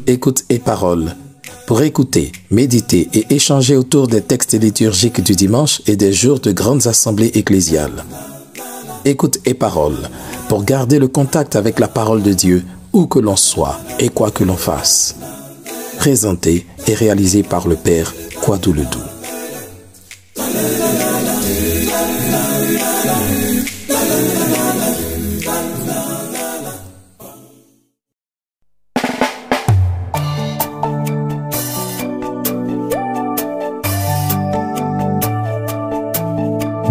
Écoute et parole. Pour écouter, méditer et échanger autour des textes liturgiques du dimanche et des jours de grandes assemblées ecclésiales. Écoute et parole. Pour garder le contact avec la parole de Dieu, où que l'on soit et quoi que l'on fasse. Présenté et réalisé par le Père Kwadou Ledoux.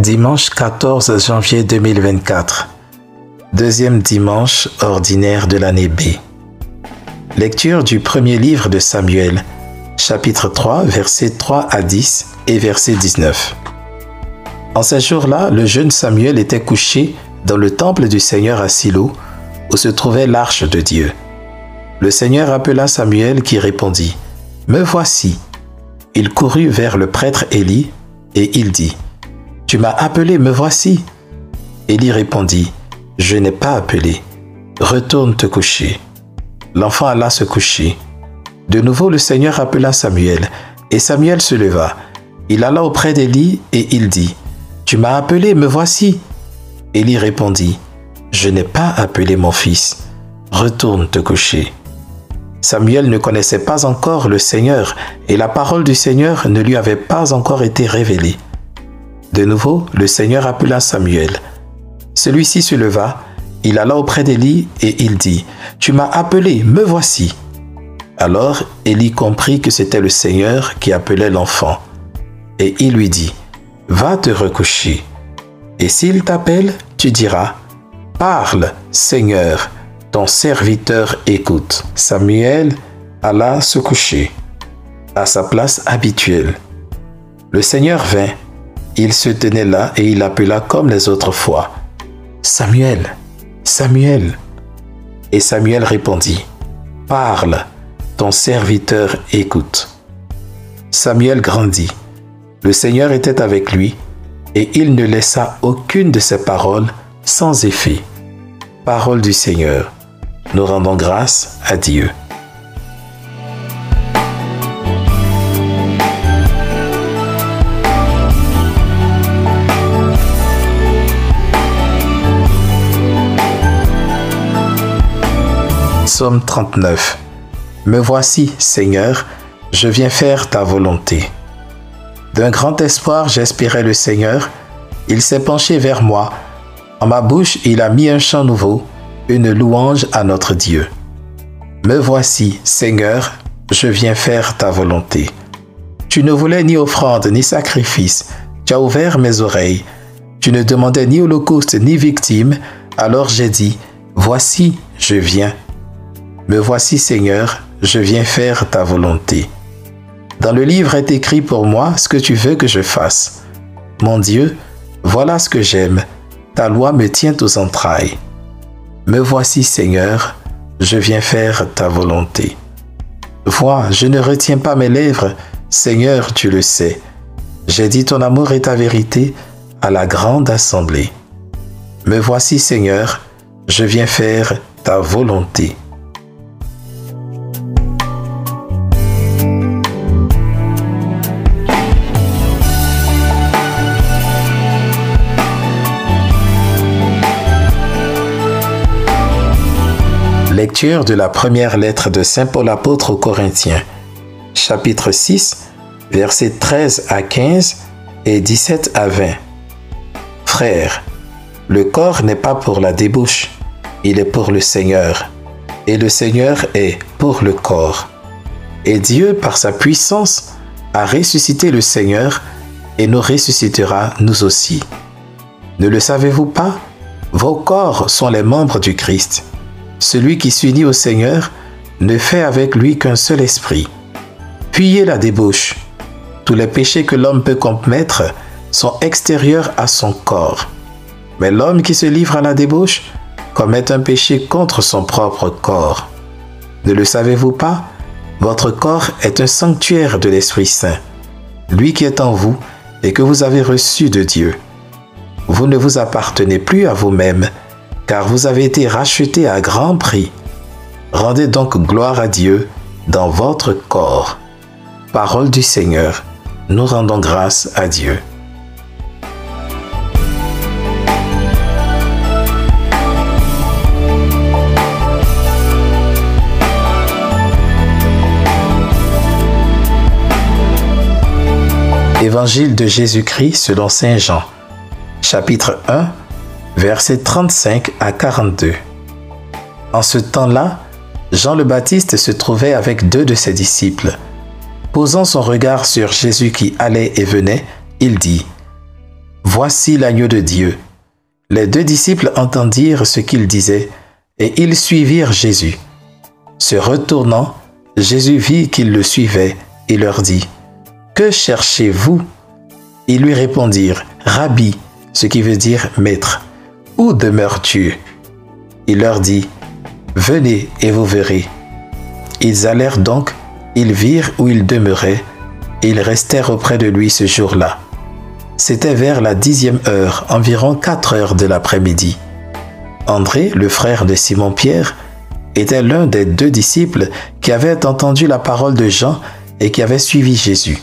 Dimanche 14 janvier 2024. Deuxième dimanche ordinaire de l'année B. Lecture du premier livre de Samuel, chapitre 3, versets 3 à 10 et verset 19. En ces jours-là, le jeune Samuel était couché dans le temple du Seigneur à Silo, où se trouvait l'arche de Dieu. Le Seigneur appela Samuel qui répondit, « Me voici. » Il courut vers le prêtre Élie et il dit, « Tu m'as appelé, me voici. » Élie répondit, « Je n'ai pas appelé. Retourne te coucher. » L'enfant alla se coucher. De nouveau, le Seigneur appela Samuel, et Samuel se leva. Il alla auprès d'Élie et il dit, « Tu m'as appelé, me voici. » Élie répondit, « Je n'ai pas appelé mon fils. Retourne te coucher. » Samuel ne connaissait pas encore le Seigneur, et la parole du Seigneur ne lui avait pas encore été révélée. De nouveau, le Seigneur appela Samuel. Celui-ci se leva, il alla auprès d'Élie et il dit, « Tu m'as appelé, me voici. » Alors Élie comprit que c'était le Seigneur qui appelait l'enfant. Et il lui dit, « Va te recoucher. Et s'il t'appelle, tu diras, « Parle, Seigneur, ton serviteur écoute. » Samuel alla se coucher à sa place habituelle. Le Seigneur vint. Il se tenait là et il appela comme les autres fois, « Samuel, Samuel. » Et Samuel répondit, « Parle, ton serviteur écoute. » Samuel grandit. Le Seigneur était avec lui et il ne laissa aucune de ses paroles sans effet. Parole du Seigneur. Nous rendons grâce à Dieu. Psaume 39. Me voici, Seigneur, je viens faire ta volonté. D'un grand espoir, j'espérais le Seigneur. Il s'est penché vers moi. En ma bouche, il a mis un chant nouveau, une louange à notre Dieu. Me voici, Seigneur, je viens faire ta volonté. Tu ne voulais ni offrande ni sacrifice. Tu as ouvert mes oreilles. Tu ne demandais ni holocauste ni victime. Alors j'ai dit, voici, je viens. Me voici, Seigneur, je viens faire ta volonté. Dans le livre est écrit pour moi ce que tu veux que je fasse. Mon Dieu, voilà ce que j'aime. Ta loi me tient aux entrailles. Me voici, Seigneur, je viens faire ta volonté. Vois, je ne retiens pas mes lèvres, Seigneur, tu le sais. J'ai dit ton amour et ta vérité à la grande assemblée. Me voici, Seigneur, je viens faire ta volonté. Lecture de la première lettre de Saint Paul apôtre aux Corinthiens, chapitre 6, versets 13 à 15 et 17 à 20. Frères, le corps n'est pas pour la débauche, il est pour le Seigneur, et le Seigneur est pour le corps. Et Dieu, par sa puissance, a ressuscité le Seigneur et nous ressuscitera nous aussi. Ne le savez-vous pas? Vos corps sont les membres du Christ. Celui qui s'unit au Seigneur ne fait avec lui qu'un seul esprit. Fuyez la débauche. Tous les péchés que l'homme peut commettre sont extérieurs à son corps. Mais l'homme qui se livre à la débauche commet un péché contre son propre corps. Ne le savez-vous pas? Votre corps est un sanctuaire de l'Esprit Saint, lui qui est en vous et que vous avez reçu de Dieu. Vous ne vous appartenez plus à vous-même, car vous avez été rachetés à grand prix. Rendez donc gloire à Dieu dans votre corps. Parole du Seigneur. Nous rendons grâce à Dieu. Évangile de Jésus-Christ selon Saint Jean, chapitre 1, versets 35 à 42. En ce temps-là, Jean le Baptiste se trouvait avec 2 de ses disciples. Posant son regard sur Jésus qui allait et venait, il dit : « Voici l'agneau de Dieu. » Les 2 disciples entendirent ce qu'il disait, et ils suivirent Jésus. Se retournant, Jésus vit qu'ils le suivaient, et leur dit : « Que cherchez-vous ? » Ils lui répondirent : « Rabbi », ce qui veut dire maître, « où demeures-tu » Il leur dit : « Venez et vous verrez. » Ils allèrent donc, ils virent où il demeurait, et ils restèrent auprès de lui ce jour-là. C'était vers la 10e heure, environ 4 heures de l'après-midi. André, le frère de Simon-Pierre, était l'un des 2 disciples qui avaient entendu la parole de Jean et qui avaient suivi Jésus.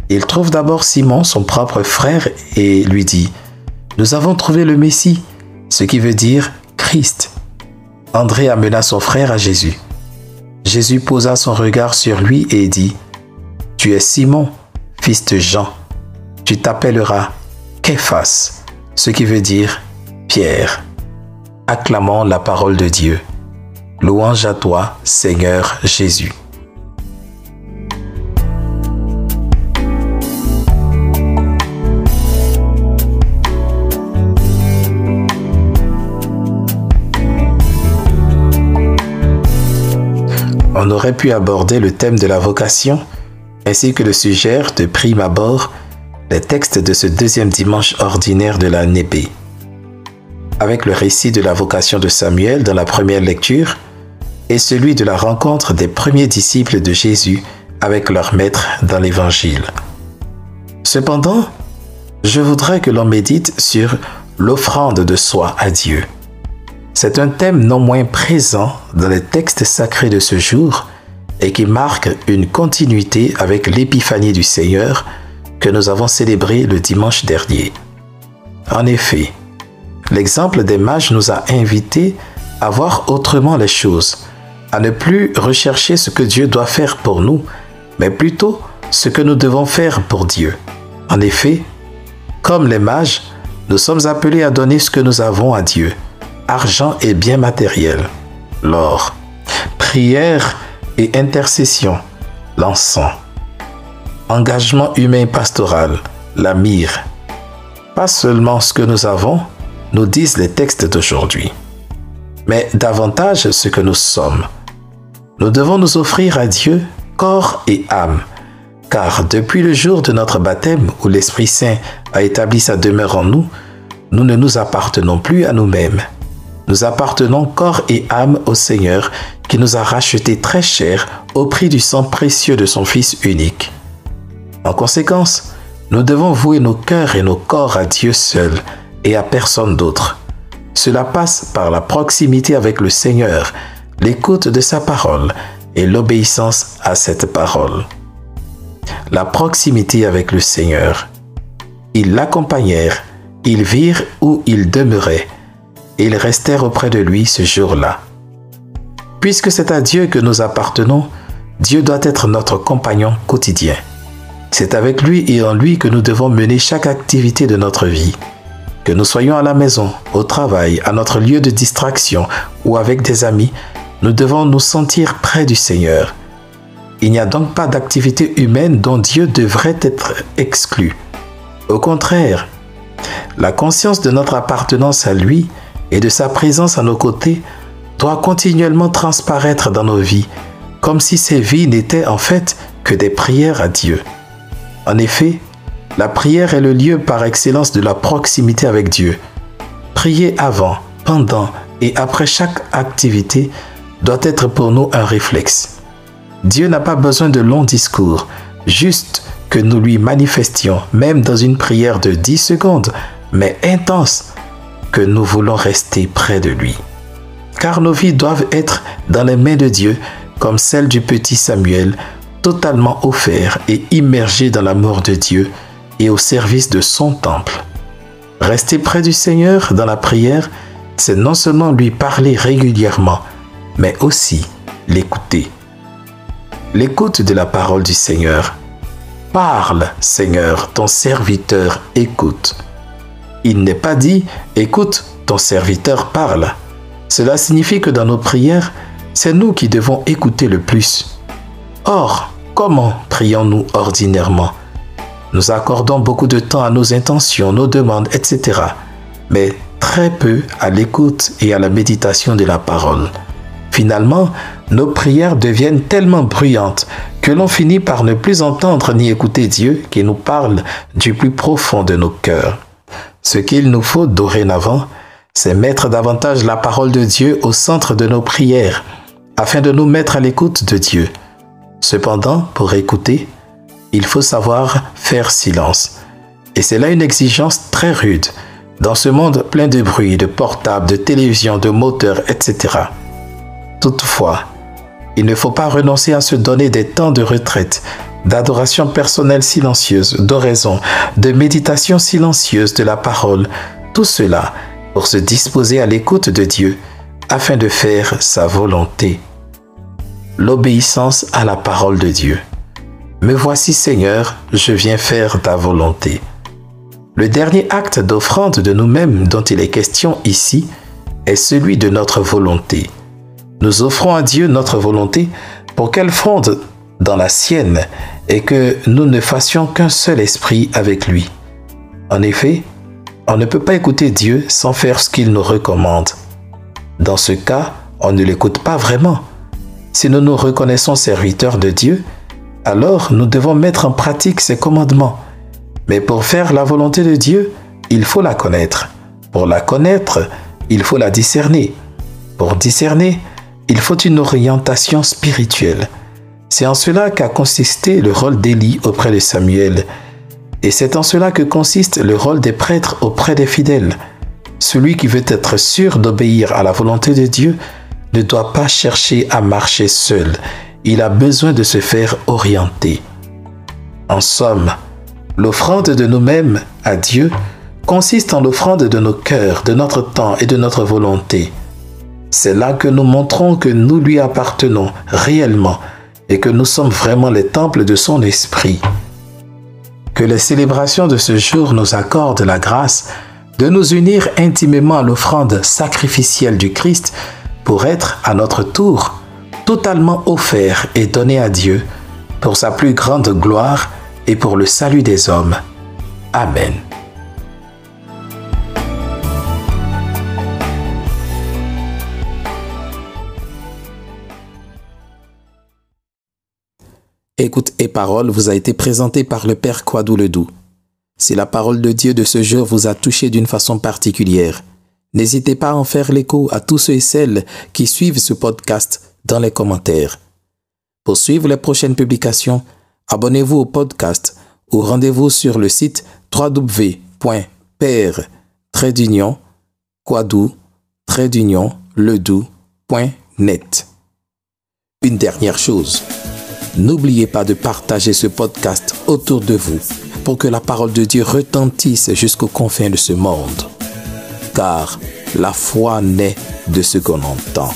Il trouve d'abord Simon, son propre frère, et lui dit : « Nous avons trouvé le Messie, ce qui veut dire Christ. » André amena son frère à Jésus. Jésus posa son regard sur lui et dit : « Tu es Simon, fils de Jean. Tu t'appelleras Képhas, ce qui veut dire Pierre. » Acclamons la parole de Dieu. Louange à toi, Seigneur Jésus. On aurait pu aborder le thème de la vocation, ainsi que le suggèrent de prime abord les textes de ce 2e dimanche ordinaire de l'année B. Avec le récit de la vocation de Samuel dans la première lecture et celui de la rencontre des premiers disciples de Jésus avec leur maître dans l'Évangile. Cependant, je voudrais que l'on médite sur l'offrande de soi à Dieu. C'est un thème non moins présent dans les textes sacrés de ce jour et qui marque une continuité avec l'épiphanie du Seigneur que nous avons célébrée le dimanche dernier. En effet, l'exemple des mages nous a invités à voir autrement les choses, à ne plus rechercher ce que Dieu doit faire pour nous, mais plutôt ce que nous devons faire pour Dieu. En effet, comme les mages, nous sommes appelés à donner ce que nous avons à Dieu: argent et biens matériels, l'or, prière et intercession, l'encens, engagement humain et pastoral, la myrrhe. Pas seulement ce que nous avons, nous disent les textes d'aujourd'hui, mais davantage ce que nous sommes. Nous devons nous offrir à Dieu corps et âme, car depuis le jour de notre baptême où l'Esprit Saint a établi sa demeure en nous, nous ne nous appartenons plus à nous-mêmes. Nous appartenons corps et âme au Seigneur qui nous a rachetés très cher au prix du sang précieux de son Fils unique. En conséquence, nous devons vouer nos cœurs et nos corps à Dieu seul et à personne d'autre. Cela passe par la proximité avec le Seigneur, l'écoute de sa parole et l'obéissance à cette parole. La proximité avec le Seigneur. Ils l'accompagnèrent, ils virent où il demeurait, et ils restèrent auprès de lui ce jour-là. Puisque c'est à Dieu que nous appartenons, Dieu doit être notre compagnon quotidien. C'est avec lui et en lui que nous devons mener chaque activité de notre vie. Que nous soyons à la maison, au travail, à notre lieu de distraction ou avec des amis, nous devons nous sentir près du Seigneur. Il n'y a donc pas d'activité humaine dont Dieu devrait être exclu. Au contraire, la conscience de notre appartenance à lui et de sa présence à nos côtés doit continuellement transparaître dans nos vies, comme si ces vies n'étaient en fait que des prières à Dieu. En effet, la prière est le lieu par excellence de la proximité avec Dieu. Prier avant, pendant et après chaque activité doit être pour nous un réflexe. Dieu n'a pas besoin de longs discours, juste que nous lui manifestions, même dans une prière de 10 secondes, mais intense, que nous voulons rester près de lui. car nos vies doivent être dans les mains de Dieu, comme celle du petit Samuel, totalement offert et immergé dans l'amour de Dieu et au service de son temple. Rester près du Seigneur dans la prière, c'est non seulement lui parler régulièrement, mais aussi l'écouter. L'écoute de la parole du Seigneur. Parle, Seigneur, ton serviteur écoute. Il n'est pas dit « écoute, ton serviteur parle ». Cela signifie que dans nos prières, c'est nous qui devons écouter le plus. Or, comment prions-nous ordinairement? Nous accordons beaucoup de temps à nos intentions, nos demandes, etc. Mais très peu à l'écoute et à la méditation de la parole. Finalement, nos prières deviennent tellement bruyantes que l'on finit par ne plus entendre ni écouter Dieu qui nous parle du plus profond de nos cœurs. Ce qu'il nous faut dorénavant, c'est mettre davantage la parole de Dieu au centre de nos prières, afin de nous mettre à l'écoute de Dieu. Cependant, pour écouter, il faut savoir faire silence. Et c'est là une exigence très rude, dans ce monde plein de bruit, de portables, de télévision, de moteurs, etc. Toutefois, il ne faut pas renoncer à se donner des temps de retraite, d'adoration personnelle silencieuse, d'oraison, de méditation silencieuse de la parole, tout cela pour se disposer à l'écoute de Dieu afin de faire sa volonté. L'obéissance à la parole de Dieu. Me voici Seigneur, je viens faire ta volonté. Le dernier acte d'offrande de nous-mêmes dont il est question ici est celui de notre volonté. Nous offrons à Dieu notre volonté pour qu'elle fonde dans la sienne et que nous ne fassions qu'un seul esprit avec lui. En effet, on ne peut pas écouter Dieu sans faire ce qu'il nous recommande. Dans ce cas, on ne l'écoute pas vraiment. Si nous nous reconnaissons serviteurs de Dieu, alors nous devons mettre en pratique ses commandements. Mais pour faire la volonté de Dieu, il faut la connaître. Pour la connaître, il faut la discerner. Pour discerner, il faut une orientation spirituelle. C'est en cela qu'a consisté le rôle d'Élie auprès de Samuel. Et c'est en cela que consiste le rôle des prêtres auprès des fidèles. Celui qui veut être sûr d'obéir à la volonté de Dieu ne doit pas chercher à marcher seul. Il a besoin de se faire orienter. En somme, l'offrande de nous-mêmes à Dieu consiste en l'offrande de nos cœurs, de notre temps et de notre volonté. C'est là que nous montrons que nous lui appartenons réellement et que nous sommes vraiment les temples de son esprit. Que les célébrations de ce jour nous accordent la grâce de nous unir intimement à l'offrande sacrificielle du Christ pour être, à notre tour, totalement offert et donné à Dieu pour sa plus grande gloire et pour le salut des hommes. Amen. Écoute et parole vous a été présenté par le Père Kwadou Ledoux. Si la parole de Dieu de ce jour vous a touché d'une façon particulière, n'hésitez pas à en faire l'écho à tous ceux et celles qui suivent ce podcast dans les commentaires. Pour suivre les prochaines publications, abonnez-vous au podcast ou rendez-vous sur le site www.père-kwadou-ledoux.net. Une dernière chose. N'oubliez pas de partager ce podcast autour de vous pour que la parole de Dieu retentisse jusqu'aux confins de ce monde. Car la foi naît de ce qu'on entend.